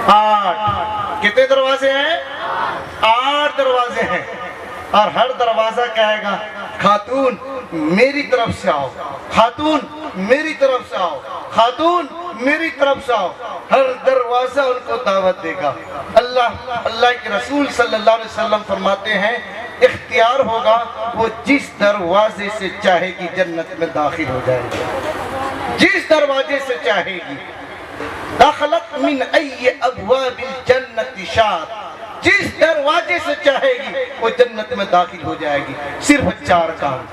8 کتنے دروازے ہیں؟ 8 دروازے ہیں، اور ہر دروازہ کہے گا خاتون میری طرف سے آؤ، خاتون میری طرف سے آؤ، خاتون میری طرف سے آؤ۔ ہر دروازہ ان کو دعوت دے گا۔ اللہ کے رسول صلی اللہ علیہ وسلم فرماتے ہیں اختیار ہوگا، وہ جس دروازے سے چاہے گی جنت میں داخل ہو جائے گی، جس دروازے سے چاہے گی۔ دخلت من ای ابواب الجنت شاءت، جس دروازے سے چاہے گی وہ جنت میں داخل ہو جائے گی۔ صرف 4 کام،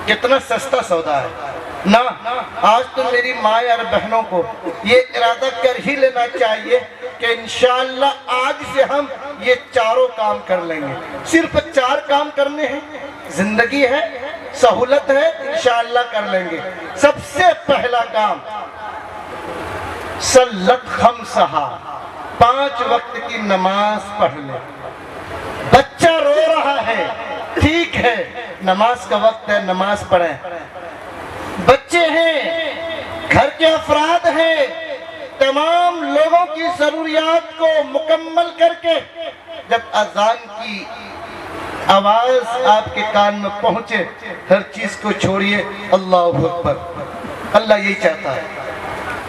کتنا سستا سودا ہے نا۔ آج تو میری ماں اور بہنوں کو یہ ارادہ کر ہی لینا چاہیے کہ انشاءاللہ آج سے ہم یہ 4 کام کر لیں گے۔ صرف 4 کام کرنے ہیں، زندگی ہے، سہولت ہے، انشاءاللہ کر لیں گے۔ سب سے پہلا کام صلت خمسہا، 5 وقت کی نماز پڑھ لے۔ بچہ رو رہا ہے، ٹھیک ہے، نماز کا وقت ہے، نماز پڑھیں۔ بچے ہیں، گھر کے افراد ہیں، تمام لوگوں کی ضروریات کو مکمل کر کے جب اذان کی آواز آپ کے کان میں پہنچے، ہر چیز کو چھوڑیے، اللہ اکبر۔ اللہ یہی چاہتا ہے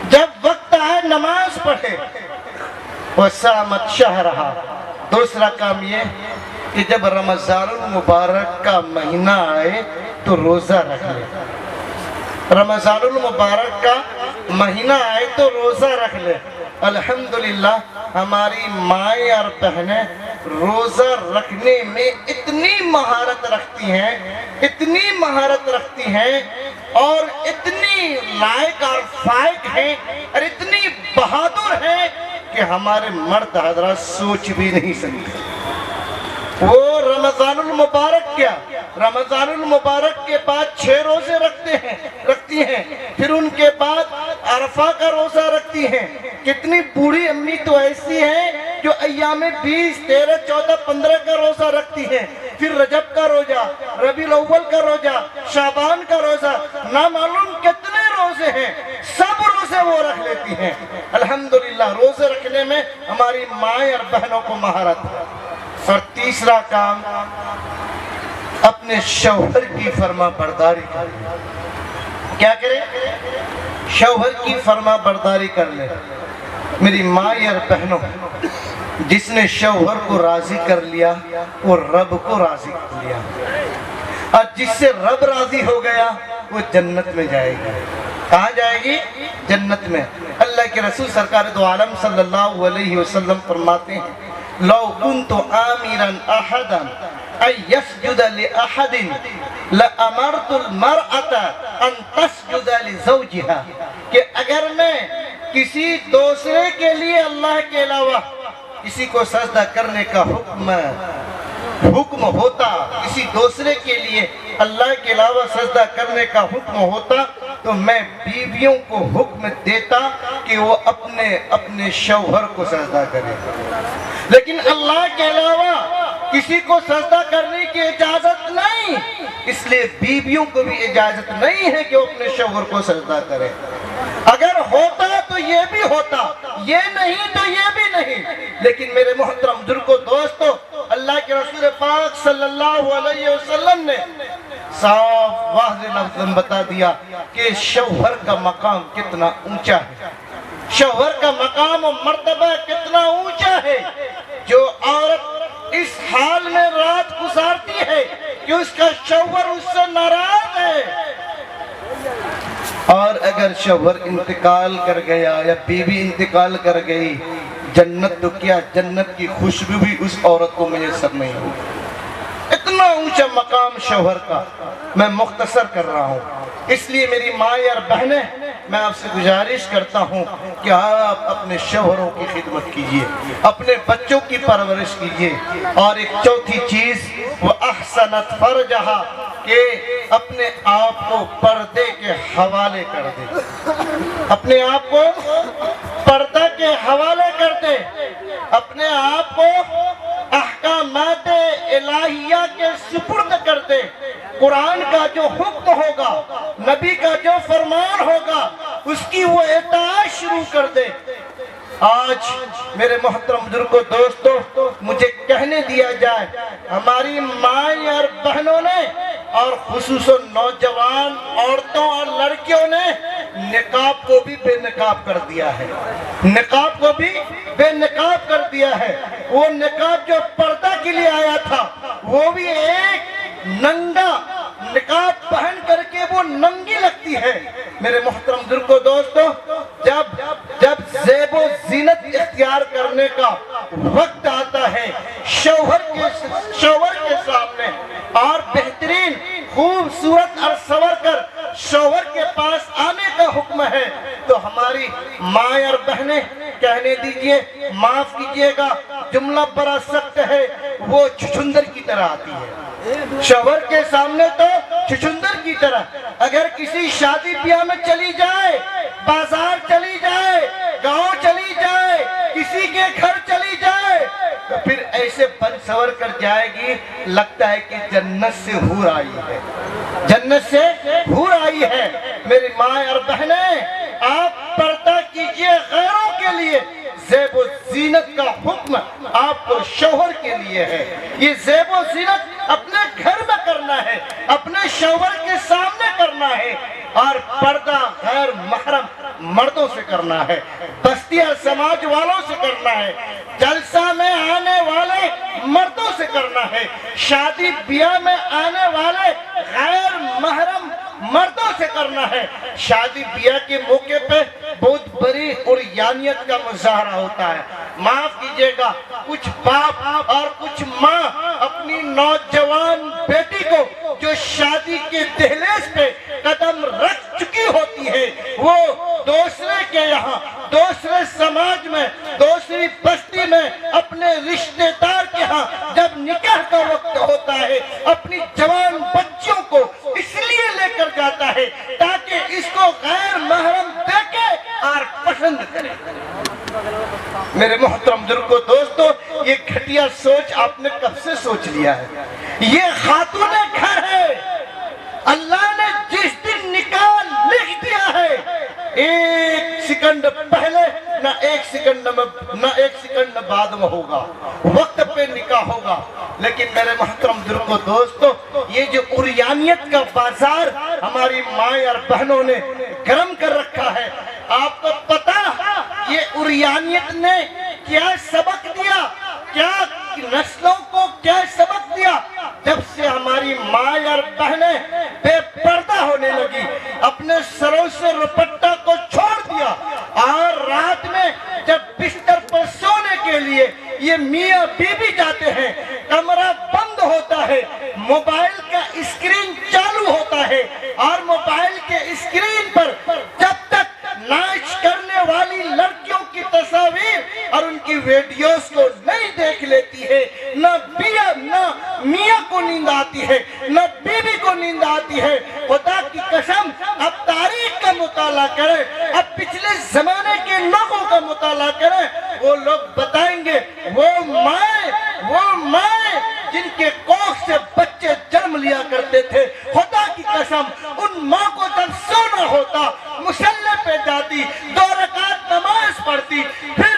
جب وقت آئے نماز پڑھے۔ وَسَامَتْ شَهْرَهَا، دوسرا کام یہ کہ جب رمضان المبارک کا مہینہ آئے تو روزہ رکھ لے۔ رمضان المبارک کا مہینہ آئے تو روزہ رکھ لے۔ الحمدللہ ہماری مائیں اور بہنیں روزہ رکھنے میں اتنی مہارت رکھتی ہیں، اتنی مہارت رکھتی ہیں، اور اتنی لائق اور فائق ہیں، اور اتنی بہادر ہیں کہ ہمارے مرد حضرات سوچ بھی نہیں سکتے۔ وہ رمضان المبارک کیا، رمضان المبارک کے بعد 6 روزے رکھتی ہیں، پھر ان کے بعد عرفہ کا روزہ رکھتی ہیں۔ کتنی بوڑھی امی تو ایسی ہیں جو ایام 20، 13، 14، 15 کا روزہ رکھتی ہیں، پھر رجب کا روزہ، ربیع الاول کا روزہ، شعبان کا روزہ، نہ معلوم کتنے روزے ہیں، سب روزے وہ رکھ لیتی ہیں۔ الحمدللہ روزے رکھنے میں ہماری مائیں اور بہنوں کو مہارت ہے۔ اور تیسرا کام اپنے شوہر کی فرما برداری کر لے۔ کیا کرے؟ شوہر کی فرما برداری کر لے۔ میری ماں اور بہنوں، جس نے شوہر کو راضی کر لیا وہ رب کو راضی کر لیا، اور جس سے رب راضی ہو گیا وہ جنت میں جائے گی۔ کہاں جائے گی؟ جنت میں۔ اللہ کے رسول سرکار دو عالم صلی اللہ علیہ وسلم فرماتے ہیں لو كنت آمرا احدا ان يسجد لاحد لامرت المرأة ان تسجد لزوجها، کہ اگر میں کسی دوسرے کے لیے اللہ کے علاوہ کسی کو سجدہ کرنے کا حکم ہوتا، کسی دوسرے کے لیے اللہ کے علاوہ سجدہ کرنے کا حکم ہوتا، تو میں بیویوں کو حکم دیتا کہ وہ اپنے شوہر کو سجدہ کرے۔ لیکن اللہ کے علاوہ کسی کو سجدہ کرنے کی اجازت نہیں، اس لیے بیویوں کو بھی اجازت نہیں ہے کہ وہ اپنے شوہر کو سجدہ کرے۔ اگر ہوتا تو یہ بھی ہوتا، یہ نہیں تو یہ بھی نہیں۔ لیکن میرے محترم بزرگوں، دوستو، اللہ کے رسول پاک صلی اللہ علیہ وسلم نے صاف واضح لفظ میں بتا دیا کہ شوہر کا مقام کتنا اونچا ہے، شوہر کا مقام و مرتبہ کتنا اونچا ہے۔ جو عورت اس حال میں رات گزارتی ہے کہ اس کا شوہر اس سے ناراض ہے، اور اگر شوہر انتقال کر گیا یا بیوی انتقال کر گئی، جنت تو کیا، جنت کی خوشبو بھی اس عورت کو میسر نہیں ہوگی۔ اتنا اونچا مقام شوہر کا میں مختصر کر رہا ہوں۔ اس لیے میری مائیں اور بہنیں، میں آپ سے گزارش کرتا ہوں کہ آپ اپنے شوہروں کی خدمت کیجئے، اپنے بچوں کی پرورش کیجئے، اور ایک چوتھی چیز وَأَحْسَنَتْ فَرْجَهَا، کہ اپنے آپ کو پردے کے حوالے کر دے، اپنے آپ کو پردہ کے حوالے کر دے، اپنے آپ کو احکامات الہیہ کے سپرد کر دے۔ قرآن کا جو حکم ہوگا، نبی کا جو فرمان ہوگا، اس کی وہ اطاعت شروع کر دے۔ آج میرے محترم بزرگوں دوستوں مجھے کہنے دیا جائے ہماری مائیں اور بہنوں نے اور خصوصاً نوجوان عورتوں اور لڑکیوں نے نقاب کو بھی بے نقاب کر دیا ہے، نقاب کو بھی بے نقاب کر دیا ہے۔ وہ نقاب جو پردہ کے لیے آیا تھا وہ بھی ایک ننگا نقاب پہن کر کے وہ ننگی لگتی ہے۔ میرے محترم بزرگوں دوستوں جب زیب و زینت اختیار کرنے کا وقت آتا ہے شوہر کے سامنے اور بہترین خوبصورت اور سنور کر شوہر کے پاس آنے کا حکم ہے تو ہماری مائیں اور بہنیں کہنے دیجئے، معاف کیجئے گا جملہ بڑا سخت ہے، وہ چھچندر کی طرح آتی ہے۔ شوہر کے سامنے تو چھچندر کی طرح، اگر کسی شادی بیاہ میں چلی جائے، بازار چلی جائے، گاؤں چلی جائے، کسی کے گھر چلی جائے تو پھر ایسے بن سور کر جائے گی لگتا ہے کہ جنت سے حور آئی ہے، جنت سے حور آئی ہے۔ میری مائیں اور بہنیں آپ پردہ کیجئے غیروں کے لیے، زیب و زینت کا حکم آپ کو شوہر کے لیے ہے۔ یہ زیب و زینت اپنے گھر میں کرنا ہے، اپنے شوہر کے سامنے کرنا ہے اور پردہ غیر محرم مردوں سے کرنا ہے، بستی اور سماج والوں سے کرنا ہے، جلسہ میں آنے والے مردوں سے کرنا ہے، شادی بیاہ میں آنے والے غیر محرم مردوں سے کرنا ہے۔ شادی بیاہ کے موقع پہ بہت بڑی عریانیت کا مظاہرہ ہوتا ہے، معاف کیجئے گا کچھ باپ اور کچھ ماں اپنی نوجوان بیٹی کو جو شادی کے دہلیز پہ قدم رکھ چکی ہوتی ہے وہ دوسرے کے یہاں، دوسرے سماج میں، دوسری بستی میں اپنے رشتہ دار کے ہاں جب نکاح کا وقت ہوتا ہے اپنی جوان بچیوں کو اس لیے لے کر جاتا ہے تاکہ اس کو غیر محرم دیکھے اور پسند کرے۔ میرے محترم بزرگوں دوستو یہ گھٹیا سوچ آپ نے کب سے سوچ لیا ہے؟ یہ خاتون گھر ہے، اللہ نے جس دن نکاح لکھ دیا ہے ایک سیکنڈ پہلے نہ ایک سیکنڈ بعد میں ہوگا، وقت پہ نکاح ہوگا۔ لیکن میرے محترم بزرگوں دوستو یہ جو عریانیت کا بازار ہماری مائیں اور بہنوں نے گرم کر رکھا ہے، آپ کو پتا یہ عریانیت نے کیا سبق دیا، کیا نسلوں کو کیا سبق دیا؟ جب سے ہماری مائیں اور بہنیں بے پردہ ہونے لگی، اپنے سروں سے رپٹہ کو چھوڑ دیا اور رات میں جب بستر پر سونے کے لیے یہ میاں بیوی جاتے ہیں، کمرہ بند ہوتا ہے، موبائل کا اسکرین چالو ہوتا ہے اور موبائل کے اسکرین پر جب تک ناچ کرنے والی لڑکیوں کی تصاویر اور ان کی ویڈیوز کو نہیں دیکھ لیتی ہے، نہ میاں کو نیند آتی ہے، نہ بیوی کو نیند آتی ہے۔ خدا کی قسم اب تاریخ کا مطالعہ کریں، اب پچھلے زمانے کے لوگوں کا مطالعہ کریں، وہ لوگ بتائیں گے وہ مائیں جن کے کوکھ سے بچے جنم لیا کرتے تھے، خدا کی قسم ان ماں کو جب سونا ہوتا مصلی پہ جاتی، 2 رکعت نماز پڑھتی، پھر